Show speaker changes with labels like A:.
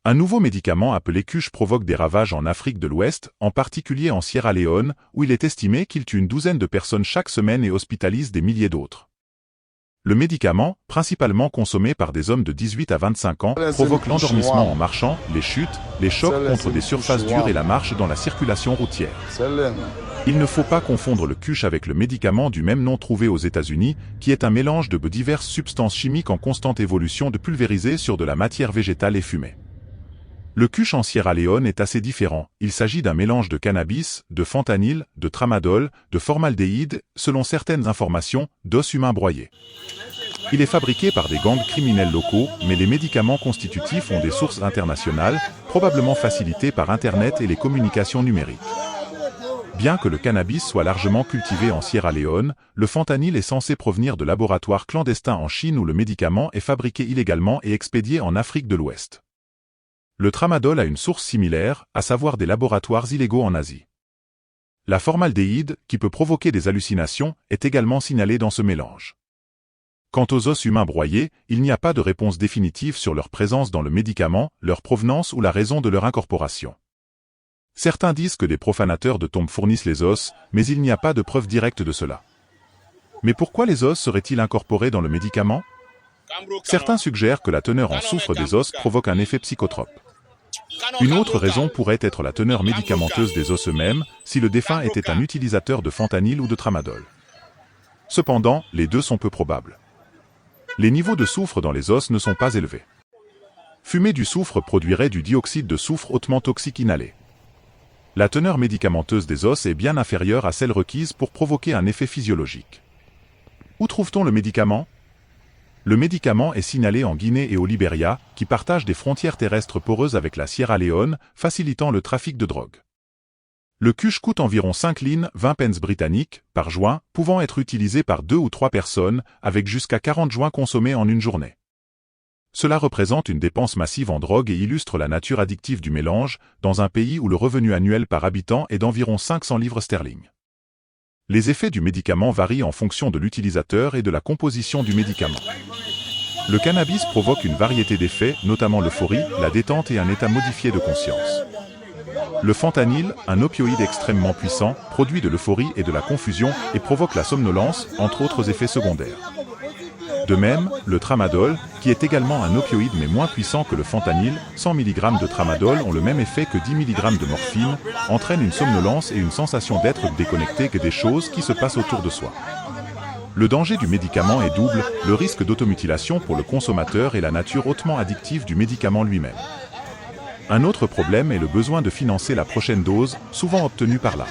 A: Un nouveau médicament appelé Kush provoque des ravages en Afrique de l'Ouest, en particulier en Sierra Leone, où il est estimé qu'il tue une douzaine de personnes chaque semaine et hospitalise des milliers d'autres. Le médicament, principalement consommé par des hommes de 18 à 25 ans, provoque l'endormissement en marchant, les chutes, les chocs contre des surfaces dures et la marche dans la circulation routière. Il ne faut pas confondre le Kush avec le médicament du même nom trouvé aux États-Unis, qui est un mélange de diverses substances chimiques en constante évolution de pulvérisées sur de la matière végétale et fumée. Le Kush en Sierra Leone est assez différent. Il s'agit d'un mélange de cannabis, de fentanyl, de tramadol, de formaldéhyde, selon certaines informations, d'os humain broyé. Il est fabriqué par des gangs criminels locaux, mais les médicaments constitutifs ont des sources internationales, probablement facilitées par Internet et les communications numériques. Bien que le cannabis soit largement cultivé en Sierra Leone, le fentanyl est censé provenir de laboratoires clandestins en Chine où le médicament est fabriqué illégalement et expédié en Afrique de l'Ouest. Le tramadol a une source similaire, à savoir des laboratoires illégaux en Asie. La formaldéhyde, qui peut provoquer des hallucinations, est également signalée dans ce mélange. Quant aux os humains broyés, il n'y a pas de réponse définitive sur leur présence dans le médicament, leur provenance ou la raison de leur incorporation. Certains disent que des profanateurs de tombes fournissent les os, mais il n'y a pas de preuve directe de cela. Mais pourquoi les os seraient-ils incorporés dans le médicament? Certains suggèrent que la teneur en soufre des os provoque un effet psychotrope. Une autre raison pourrait être la teneur médicamenteuse des os eux-mêmes, si le défunt était un utilisateur de fentanyl ou de tramadol. Cependant, les deux sont peu probables. Les niveaux de soufre dans les os ne sont pas élevés. Fumer du soufre produirait du dioxyde de soufre hautement toxique inhalé. La teneur médicamenteuse des os est bien inférieure à celle requise pour provoquer un effet physiologique. Où trouve-t-on le médicament? Le médicament est signalé en Guinée et au Libéria, qui partagent des frontières terrestres poreuses avec la Sierra Leone, facilitant le trafic de drogue. Le Kush coûte environ 5 livres, 20 pence britanniques, par joint, pouvant être utilisé par 2 ou 3 personnes, avec jusqu'à 40 joints consommés en une journée. Cela représente une dépense massive en drogue et illustre la nature addictive du mélange, dans un pays où le revenu annuel par habitant est d'environ 500 livres sterling. Les effets du médicament varient en fonction de l'utilisateur et de la composition du médicament. Le cannabis provoque une variété d'effets, notamment l'euphorie, la détente et un état modifié de conscience. Le fentanyl, un opioïde extrêmement puissant, produit de l'euphorie et de la confusion et provoque la somnolence, entre autres effets secondaires. De même, le tramadol, qui est également un opioïde mais moins puissant que le fentanyl, 100 mg de tramadol ont le même effet que 10 mg de morphine, entraîne une somnolence et une sensation d'être déconnecté que des choses qui se passent autour de soi. Le danger du médicament est double, le risque d'automutilation pour le consommateur et la nature hautement addictive du médicament lui-même. Un autre problème est le besoin de financer la prochaine dose, souvent obtenue par là.